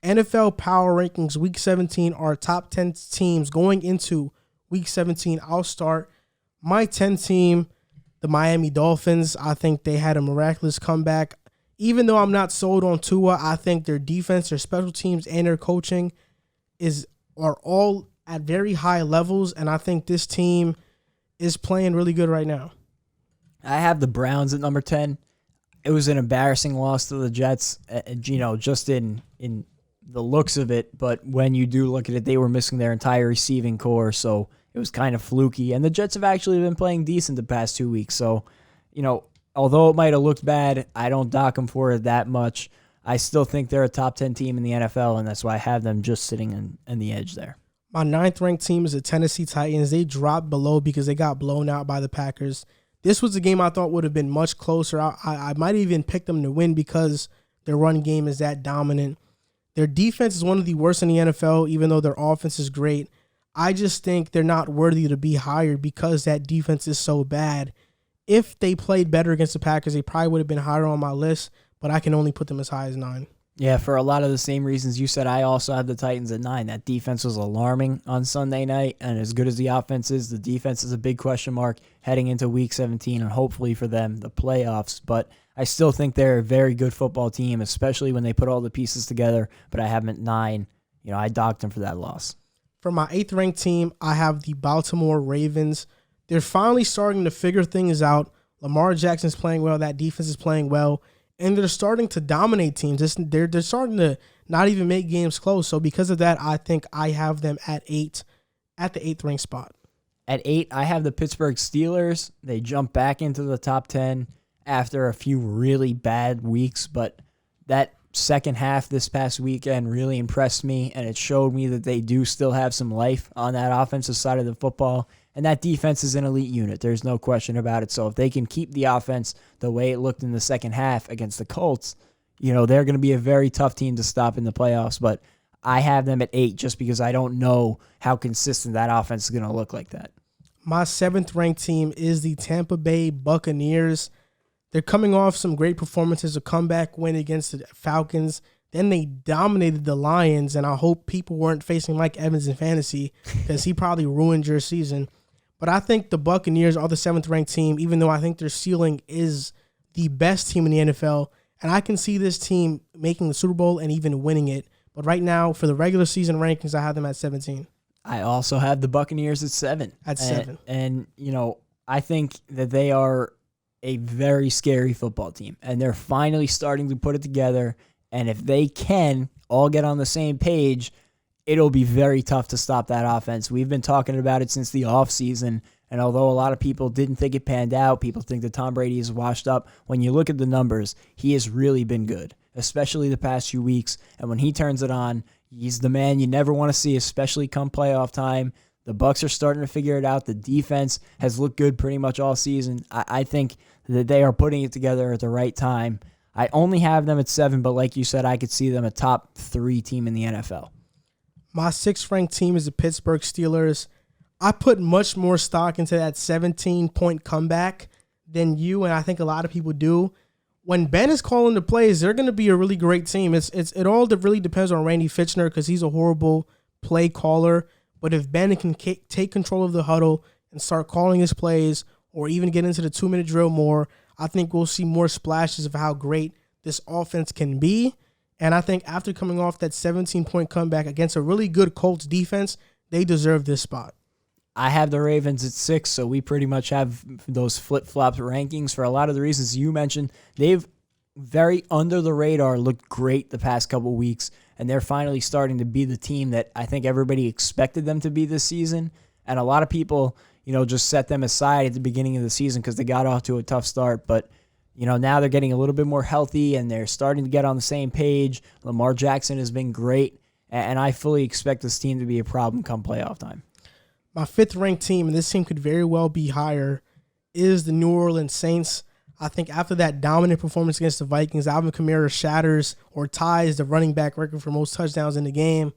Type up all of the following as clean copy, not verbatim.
NFL Power Rankings Week 17 are top 10 teams going into Week 17. I'll start. My 10 team, the Miami Dolphins. I think they had a miraculous comeback. Even though I'm not sold on Tua, I think their defense, their special teams, and their coaching are all at very high levels, and I think this team is playing really good right now. I have the Browns at number 10. It was an embarrassing loss to the Jets, just in the looks of it, but when you do look at it, they were missing their entire receiving core, so it was kind of fluky, and the Jets have actually been playing decent the past 2 weeks, so, although it might have looked bad, I don't dock them for it that much. I still think they're a top 10 team in the NFL, and that's why I have them just sitting in the edge there. My 9th-ranked team is the Tennessee Titans. They dropped below because they got blown out by the Packers. This was a game I thought would have been much closer. I might even pick them to win because their run game is that dominant. Their defense is one of the worst in the NFL, even though their offense is great. I just think they're not worthy to be higher because that defense is so bad. If they played better against the Packers, they probably would have been higher on my list, but I can only put them as high as 9. Yeah, for a lot of the same reasons you said, I also have the Titans at 9. That defense was alarming on Sunday night, and as good as the offense is, the defense is a big question mark heading into Week 17, and hopefully for them, the playoffs. But I still think they're a very good football team, especially when they put all the pieces together, but I have them at 9. I docked them for that loss. For my 8th-ranked team, I have the Baltimore Ravens. They're finally starting to figure things out. Lamar Jackson's playing well. That defense is playing well. And they're starting to dominate teams. They're starting to not even make games close. So because of that, I think I have them at 8, at the 8th ranked spot. At 8, I have the Pittsburgh Steelers. They jump back into the top 10 after a few really bad weeks. But that second half this past weekend really impressed me, and it showed me that they do still have some life on that offensive side of the football. And that defense is an elite unit. There's no question about it. So if they can keep the offense the way it looked in the second half against the Colts, they're going to be a very tough team to stop in the playoffs. But I have them at 8 just because I don't know how consistent that offense is going to look like that. My 7th-ranked team is the Tampa Bay Buccaneers. They're coming off some great performances, a comeback win against the Falcons. Then they dominated the Lions, and I hope people weren't facing Mike Evans in fantasy because he probably ruined your season. But I think the Buccaneers are the 7th-ranked team, even though I think their ceiling is the best team in the NFL. And I can see this team making the Super Bowl and even winning it. But right now, for the regular season rankings, I have them at 17. I also have the Buccaneers at 7. At 7. And I think that they are a very scary football team. And they're finally starting to put it together. And if they can all get on the same page, it'll be very tough to stop that offense. We've been talking about it since the offseason, and although a lot of people didn't think it panned out, people think that Tom Brady is washed up, when you look at the numbers, he has really been good, especially the past few weeks. And when he turns it on, he's the man you never want to see, especially come playoff time. The Bucs are starting to figure it out. The defense has looked good pretty much all season. I think that they are putting it together at the right time. I only have them at 7, but like you said, I could see them a top 3 team in the NFL. My 6th-ranked team is the Pittsburgh Steelers. I put much more stock into that 17-point comeback than you, and I think a lot of people do. When Ben is calling the plays, they're going to be a really great team. It all really depends on Randy Fitchner because he's a horrible play caller. But if Ben can take control of the huddle and start calling his plays or even get into the 2-minute drill more, I think we'll see more splashes of how great this offense can be. And I think after coming off that 17-point comeback against a really good Colts defense, they deserve this spot. I have the Ravens at 6, so we pretty much have those flip-flop rankings for a lot of the reasons you mentioned. They've very under the radar looked great the past couple weeks, and they're finally starting to be the team that I think everybody expected them to be this season. And a lot of people, just set them aside at the beginning of the season because they got off to a tough start, but now they're getting a little bit more healthy and they're starting to get on the same page. Lamar Jackson has been great, and I fully expect this team to be a problem come playoff time. My 5th-ranked team, and this team could very well be higher, is the New Orleans Saints. I think after that dominant performance against the Vikings, Alvin Kamara shatters or ties the running back record for most touchdowns in the game.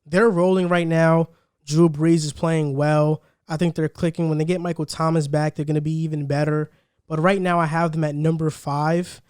They're rolling right now. Drew Brees is playing well. I think they're clicking. When they get Michael Thomas back, they're going to be even better. But right now I have them at number 5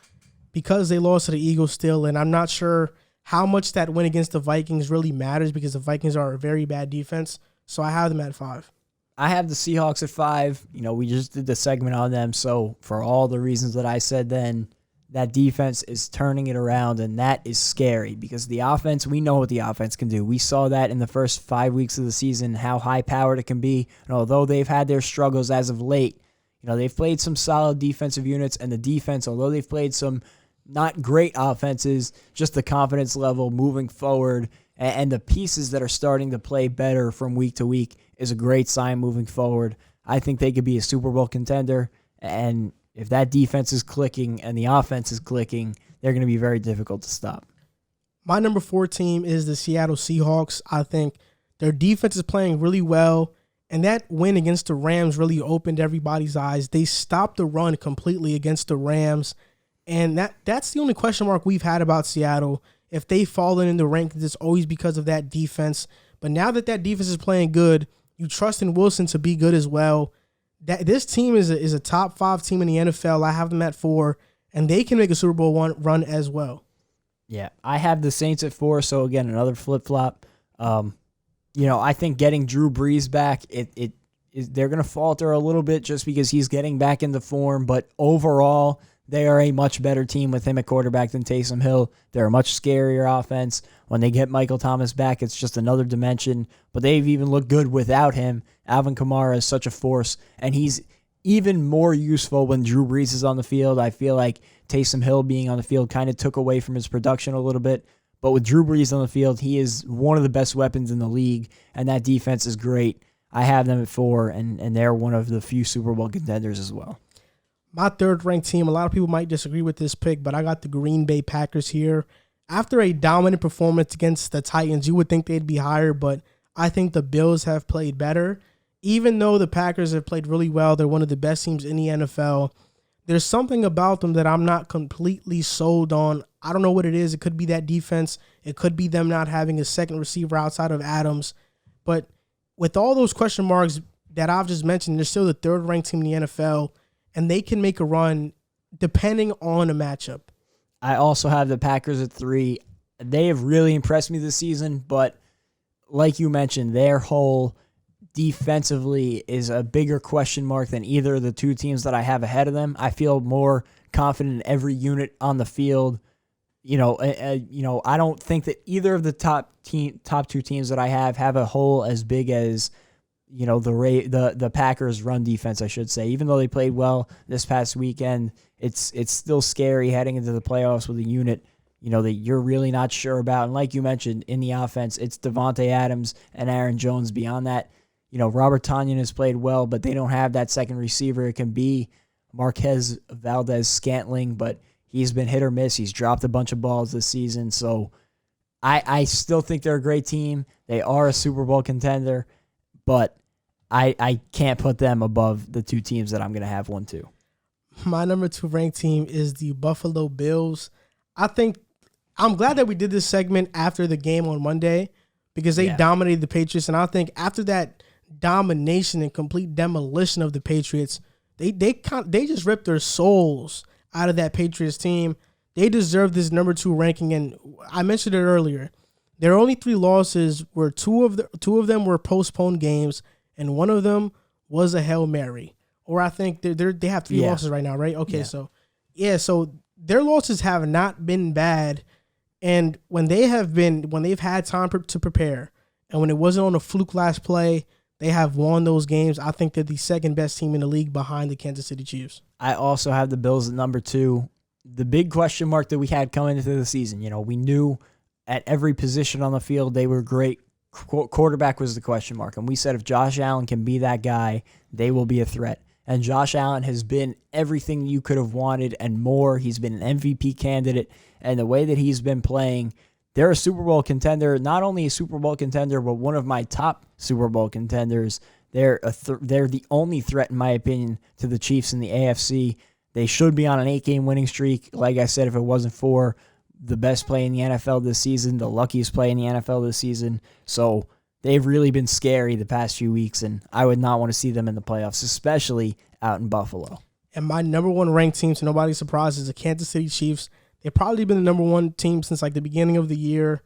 because they lost to the Eagles still, and I'm not sure how much that win against the Vikings really matters because the Vikings are a very bad defense. So I have them at 5. I have the Seahawks at 5. We just did the segment on them. So for all the reasons that I said then, that defense is turning it around, and that is scary because the offense, we know what the offense can do. We saw that in the first 5 weeks of the season, how high-powered it can be. And although they've had their struggles as of late, they've played some solid defensive units, and the defense, although they've played some not great offenses, just the confidence level moving forward and the pieces that are starting to play better from week to week is a great sign moving forward. I think they could be a Super Bowl contender, and if that defense is clicking and the offense is clicking, they're going to be very difficult to stop. My number 4 team is the Seattle Seahawks. I think their defense is playing really well, and that win against the Rams really opened everybody's eyes. They stopped the run completely against the Rams. And that's the only question mark we've had about Seattle. If they've fallen in the rankings, it's always because of that defense. But now that defense is playing good, you trust in Wilson to be good as well. This team is a top 5 team in the NFL. I have them at 4, and they can make a Super Bowl run as well. Yeah, I have the Saints at 4, so again, another flip-flop. I think getting Drew Brees back, they're going to falter a little bit just because he's getting back into form, but overall, they are a much better team with him at quarterback than Taysom Hill. They're a much scarier offense. When they get Michael Thomas back, it's just another dimension. But they've even looked good without him. Alvin Kamara is such a force, and he's even more useful when Drew Brees is on the field. I feel like Taysom Hill being on the field kind of took away from his production a little bit. But with Drew Brees on the field, he is one of the best weapons in the league, and that defense is great. I have them at 4, and they're one of the few Super Bowl contenders as well. My 3rd-ranked team, a lot of people might disagree with this pick, but I got the Green Bay Packers here. After a dominant performance against the Titans, you would think they'd be higher, but I think the Bills have played better. Even though the Packers have played really well, they're one of the best teams in the NFL. There's something about them that I'm not completely sold on. I don't know what it is. It could be that defense. It could be them not having a second receiver outside of Adams. But with all those question marks that I've just mentioned, they're still the 3rd-ranked team in the NFL, and they can make a run depending on a matchup. I also have the Packers at 3. They have really impressed me this season, but like you mentioned, their whole defensively is a bigger question mark than either of the 2 teams that I have ahead of them. I feel more confident in every unit on the field. I don't think that either of the top 2 teams that I have a hole as big as the Packers' run defense, I should say. Even though they played well this past weekend, it's still scary heading into the playoffs with a unit that you're really not sure about. And like you mentioned, in the offense, it's Devontae Adams and Aaron Jones. Beyond that, Robert Tonyan has played well, but they don't have that second receiver. It can be Marquez Valdez-Scantling, but he's been hit or miss. He's dropped a bunch of balls this season. So I still think they're a great team. They are a Super Bowl contender, but I can't put them above the 2 teams that I'm going to have 1-2. My number 2 ranked team is the Buffalo Bills. I'm glad that we did this segment after the game on Monday because they dominated the Patriots. And I think after that domination and complete demolition of the Patriots, they just ripped their souls out of that Patriots team. They deserve this number 2 ranking. And I mentioned it earlier. Their only 3 losses were two of them were postponed games, and one of them was a Hail Mary. Or I think they have 3 losses right now, right? Okay, so their losses have not been bad, and when they've had time to prepare, and when it wasn't on a fluke last play, they have won those games. I think they're the 2nd best team in the league behind the Kansas City Chiefs. I also have the Bills at number 2. The big question mark that we had coming into the season, we knew at every position on the field they were great. Quarterback was the question mark, and we said if Josh Allen can be that guy, they will be a threat. And Josh Allen has been everything you could have wanted and more. He's been an MVP candidate, and the way that he's been playing, they're a Super Bowl contender. Not only a Super Bowl contender, but one of my top Super Bowl contenders. They're the only threat, in my opinion, to the Chiefs in the AFC. They should be on an 8-game winning streak. Like I said, if it wasn't for the best play in the NFL this season, the luckiest play in the NFL this season. So they've really been scary the past few weeks, and I would not want to see them in the playoffs, especially out in Buffalo. And my number 1 ranked team, to nobody's surprise, is the Kansas City Chiefs. They've probably been the number one team since like the beginning of the year.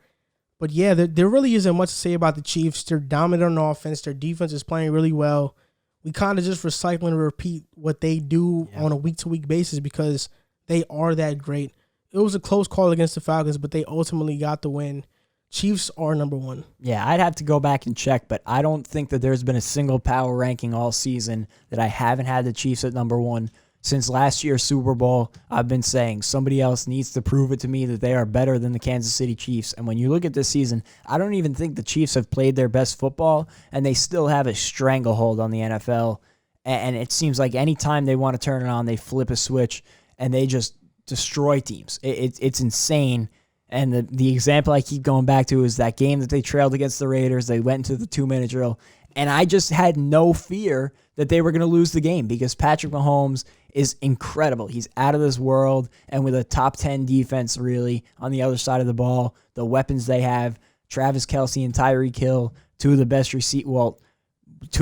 But yeah, there really isn't much to say about the Chiefs. They're dominant on offense. Their defense is playing really well. We kind of just recycle and repeat what they do on a week-to-week basis because they are that great. It was a close call against the Falcons, but they ultimately got the win. Chiefs are number one. Yeah, I'd have to go back and check, but I don't think that there's been a single power ranking all season that I haven't had the Chiefs at number one. Since last year's Super Bowl, I've been saying somebody else needs to prove it to me that they are better than the Kansas City Chiefs. And when you look at this season, I don't even think the Chiefs have played their best football, and they still have a stranglehold on the NFL. And it seems like any time they want to turn it on, they flip a switch, and they just destroy teams. It's insane. And the example I keep going back to is that game that they trailed against the Raiders. They went into the 2-minute drill, and I just had no fear that they were going to lose the game because Patrick Mahomes is incredible. He's out of this world, and with a top 10 defense really on the other side of the ball, the weapons they have, Travis Kelce and Tyreek Hill, two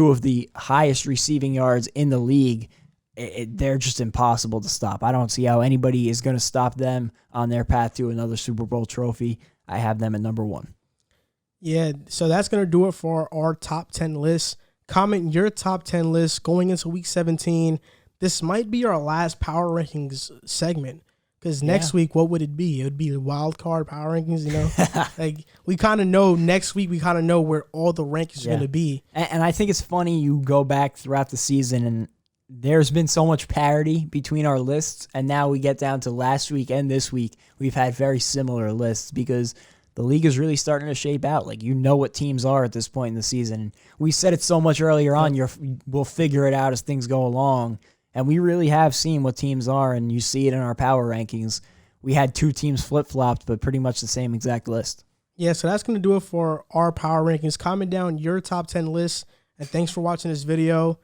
of the highest receiving yards in the league. They're just impossible to stop. I don't see how anybody is going to stop them on their path to another Super Bowl trophy. I have them at number one. Yeah, so that's going to do it for our top 10 list. Comment your top 10 list going into week 17. This might be our last power rankings segment because next week, what would it be? It would be the wild card power rankings, you know? Like, we kind of know next week, we kind of know where all the rankings are going to be. And I think it's funny you go back throughout the season and there's been so much parity between our lists, and now we get down to last week and this week. We've had very similar lists because the league is really starting to shape out. Like, you know what teams are at this point in the season. We said it so much earlier on, we'll figure it out as things go along, and we really have seen what teams are, and you see it in our power rankings. We had two teams flip-flopped, but pretty much the same exact list. Yeah, so that's going to do it for our power rankings. Comment down your top 10 lists, and thanks for watching this video.